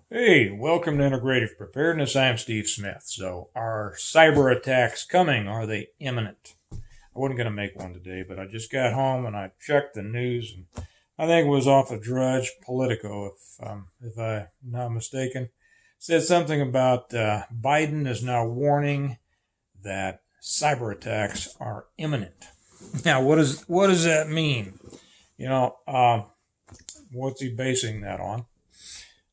Hey, welcome to Integrative Preparedness. I'm Steve Smith. So, are cyber attacks coming? Are they imminent? I wasn't going to make one today, but I just got home and I checked the news, and I think it was off of Drudge Politico, if I'm not mistaken. Said something about Biden is now warning that cyber attacks are imminent. Now, what does that mean? You know, what's he basing that on?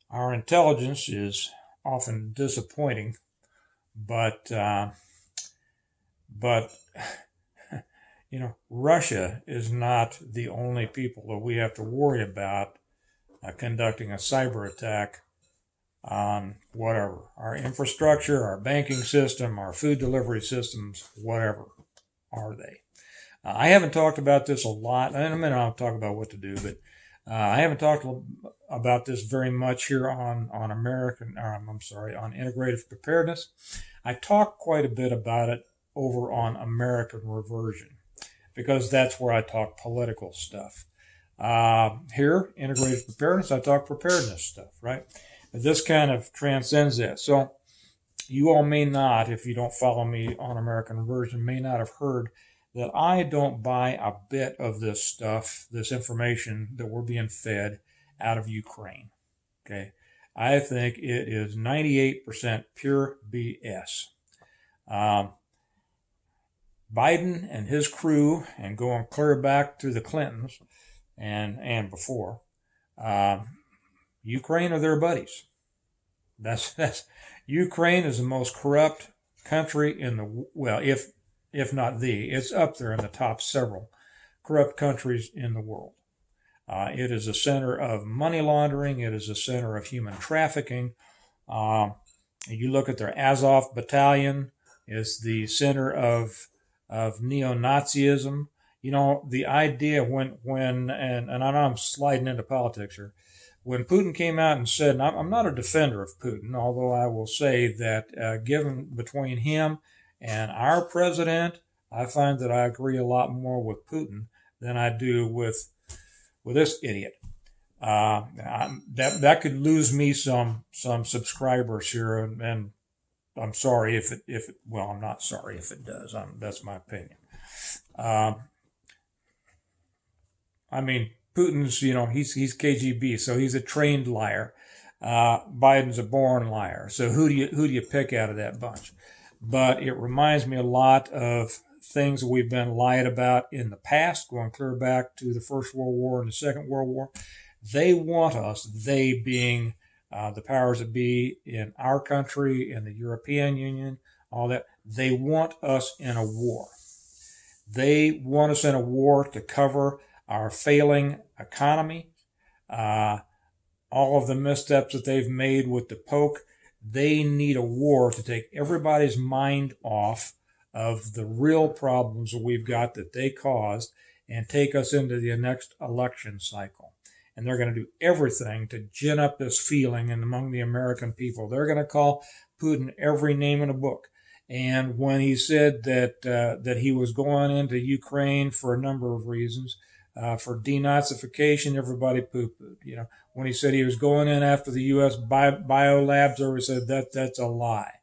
Our intelligence is often disappointing, but but Russia is not the only people that we have to worry about conducting a cyber attack on whatever our infrastructure, our banking system, our food delivery systems, whatever are they. I haven't talked about this a lot. In a minute, I'll talk about what to do, but I haven't talked about this very much here on on integrative preparedness. I talk quite a bit about it over on American Reversion because that's where I talk political stuff. Here, integrative preparedness, I talk preparedness stuff, right? But this kind of transcends that. So you all may not, if you don't follow me on American Reversion, may not have heard that I don't buy a bit of this stuff, this information that we're being fed out of Ukraine. Okay. I think it is 98% pure BS. Biden and his crew, and going clear back to the Clintons and before, Ukraine are their buddies. That's Ukraine is the most corrupt country in the, well, if not it's up there in the top several corrupt countries in the world. It is a center of money laundering. It is a center of human trafficking. You look at their Azov battalion, it's the center of neo-Nazism. You know, the idea when and I know I'm sliding into politics here, when Putin came out and said, and I'm not a defender of Putin, although I will say that given between him and our president, I find that I agree a lot more with Putin than I do with this idiot. That could lose me some subscribers here, and I'm sorry if it well, I'm not sorry if it does. That's my opinion. I mean, Putin's, he's KGB, so he's a trained liar. Biden's a born liar. So who do you pick out of that bunch? But it reminds me a lot of things that we've been lied about in the past, going clear back to the First World War and the Second World War. They want us, they being the powers that be in our country, in the European Union, all that, they want us in a war. They want us in a war to cover our failing economy, all of the missteps that they've made with the poke. They need a war to take everybody's mind off of the real problems that we've got that they caused and take us into the next election cycle. And they're going to do everything to gin up this feeling among the American people. They're going to call Putin every name in a book. And when he said that he was going into Ukraine for a number of reasons, for denazification, everybody poo-pooed. When he said he was going in after the U.S. biolabs, everybody said that's a lie.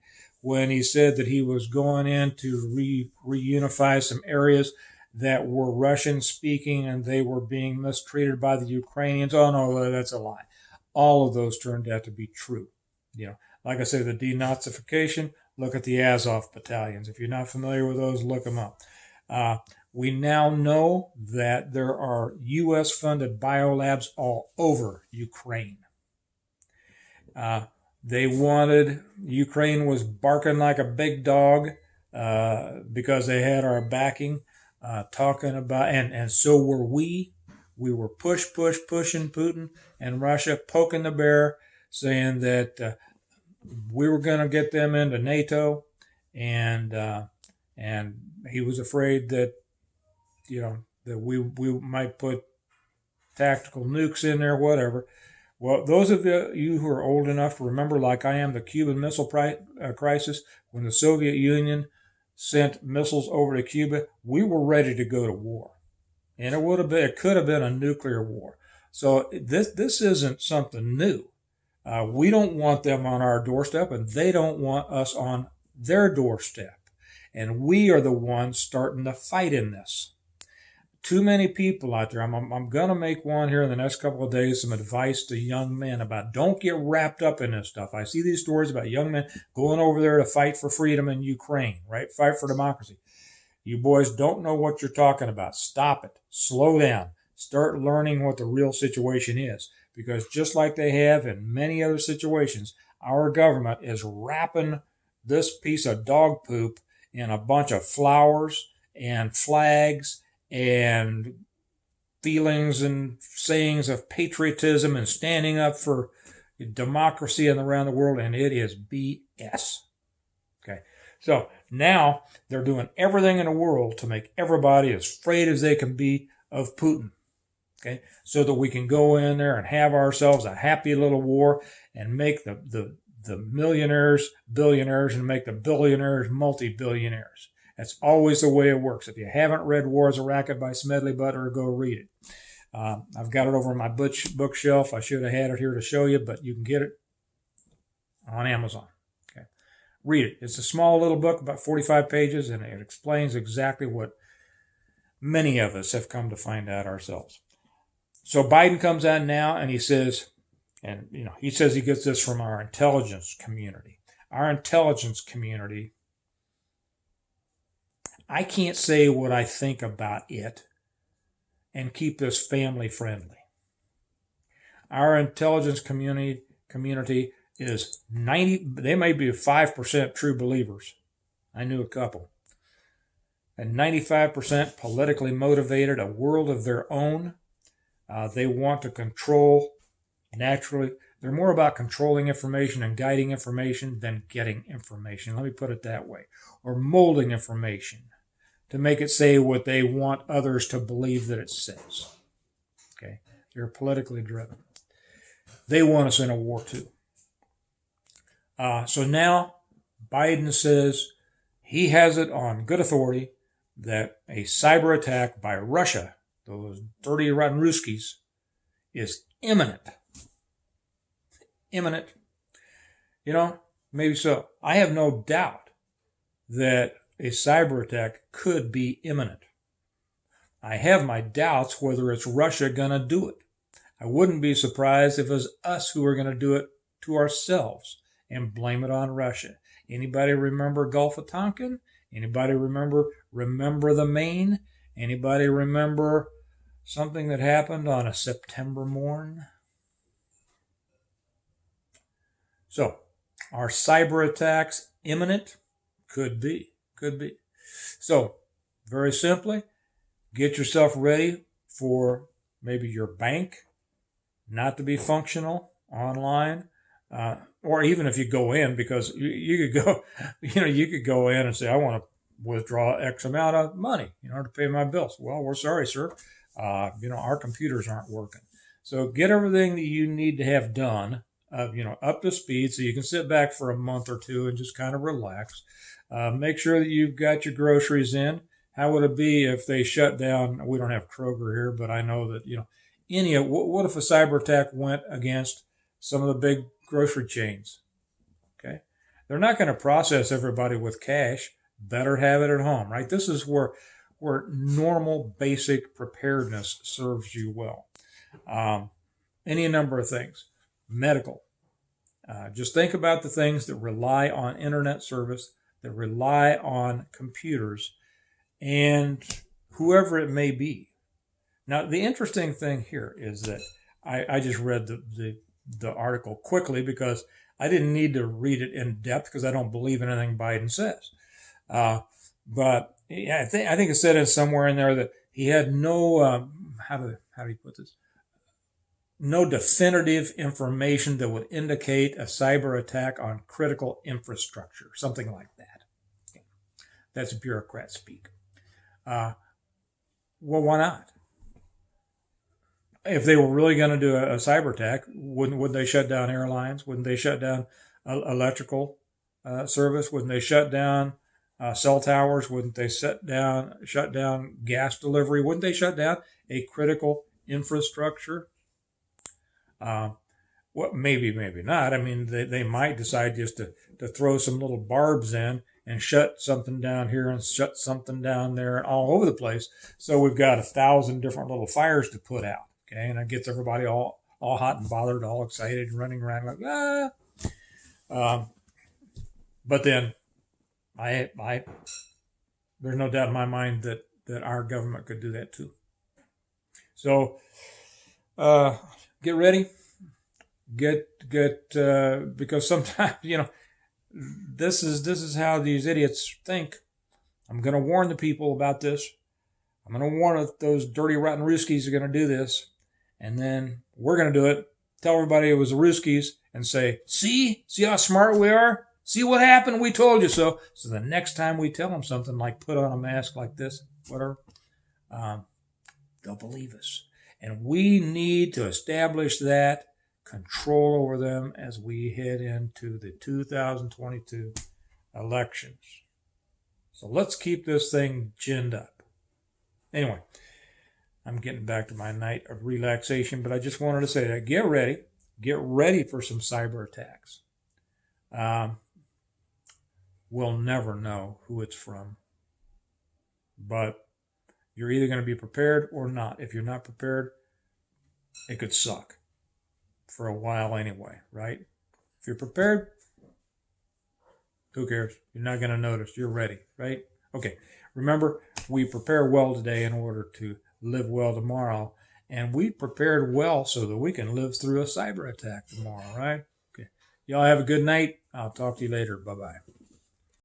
When he said that he was going in to reunify some areas that were Russian speaking and they were being mistreated by the Ukrainians, oh no, that's a lie. All of those turned out to be true. Like I say, the denazification, look at the Azov battalions. If you're not familiar with those, look them up. We now know that there are U.S.-funded biolabs all over Ukraine. Ukraine was barking like a big dog because they had our backing, talking about, and so were we. We were pushing Putin and Russia, poking the bear, saying that we were going to get them into NATO, and he was afraid that that we might put tactical nukes in there, whatever. Well, those of you who are old enough to remember, like I am, the Cuban Missile Crisis, when the Soviet Union sent missiles over to Cuba, we were ready to go to war, and it could have been a nuclear war. So this isn't something new. We don't want them on our doorstep, and they don't want us on their doorstep. And we are the ones starting the fight in this. Too many people out there. I'm going to make one here in the next couple of days, some advice to young men about don't get wrapped up in this stuff. I see these stories about young men going over there to fight for freedom in Ukraine, right? Fight for democracy. You boys don't know what you're talking about. Stop it. Slow down. Start learning what the real situation is. Because just like they have in many other situations, our government is wrapping this piece of dog poop in a bunch of flowers and flags and feelings and sayings of patriotism and standing up for democracy and around the world, and it is BS. Okay, so now they're doing everything in the world to make everybody as afraid as they can be of Putin. Okay, so that we can go in there and have ourselves a happy little war and make the millionaires billionaires and make the billionaires multi-billionaires. That's always the way it works. If you haven't read War is a Racket by Smedley Butler, go read it. I've got it over on my bookshelf. I should have had it here to show you, but you can get it on Amazon. Okay, read it. It's a small little book, about 45 pages, and it explains exactly what many of us have come to find out ourselves. So Biden comes out now and he says, he says he gets this from our intelligence community. Our intelligence community, I can't say what I think about it and keep this family friendly. Our intelligence community is 90, they may be 5% true believers. I knew a couple. And 95% politically motivated, a world of their own. They want to control naturally. They're more about controlling information and guiding information than getting information. Let me put it that way. Or molding information to make it say what they want others to believe that it says. Okay? They're politically driven. They want us in a war too. So now Biden says he has it on good authority that a cyber attack by Russia, those dirty rotten Ruskies, is imminent. Imminent. Maybe so. I have no doubt that a cyber attack could be imminent. I have my doubts whether it's Russia going to do it. I wouldn't be surprised if it was us who were going to do it to ourselves and blame it on Russia. Anybody remember Gulf of Tonkin? Anybody remember the Maine? Anybody remember something that happened on a September morn? So, are cyber attacks imminent? Could be. So, very simply, get yourself ready for maybe your bank not to be functional online, or even if you go in, because you could go in and say, I want to withdraw X amount of money, to pay my bills. Well, we're sorry, sir. Our computers aren't working. So get everything that you need to have done, up to speed so you can sit back for a month or two and just kind of relax. Make sure that you've got your groceries in. How would it be if they shut down? We don't have Kroger here, but I know that, what if a cyber attack went against some of the big grocery chains? Okay. They're not going to process everybody with cash. Better have it at home, right? This is where normal basic preparedness serves you well. Any number of things. Medical. Just think about the things that rely on internet service, that rely on computers, and whoever it may be. Now, the interesting thing here is that I just read the article quickly because I didn't need to read it in depth because I don't believe in anything Biden says. But yeah, I think it said it somewhere in there that he had no, how do you put this? No definitive information that would indicate a cyber attack on critical infrastructure, something like that. Okay. That's bureaucrat speak. Well, why not? If they were really going to do a cyber attack, wouldn't they shut down airlines? Wouldn't they shut down electrical service? Wouldn't they shut down cell towers? Wouldn't they shut down gas delivery? Wouldn't they shut down a critical infrastructure? Well, maybe, maybe not. I mean, they might decide just to throw some little barbs in and shut something down here and shut something down there and all over the place. So we've got 1,000 different little fires to put out. Okay, and it gets everybody all hot and bothered, all excited, running around like ah. But then I there's no doubt in my mind that our government could do that too. So get ready, because sometimes this is how these idiots think. I'm going to warn the people about this. I'm going to warn that those dirty rotten Ruskies are going to do this, and then we're going to do it. Tell everybody it was the Ruskies, and say, see how smart we are. See what happened? We told you so. So the next time we tell them something like put on a mask like this, whatever, they'll believe us. And we need to establish that control over them as we head into the 2022 elections. So let's keep this thing ginned up. Anyway, I'm getting back to my night of relaxation, but I just wanted to say that get ready for some cyber attacks. We'll never know who it's from, but you're either going to be prepared or not. If you're not prepared, it could suck for a while anyway, right? If you're prepared, who cares? You're not going to notice. You're ready, right? Okay. Remember, we prepare well today in order to live well tomorrow, and we prepared well so that we can live through a cyber attack tomorrow, right? Okay. Y'all have a good night. I'll talk to you later. Bye-bye.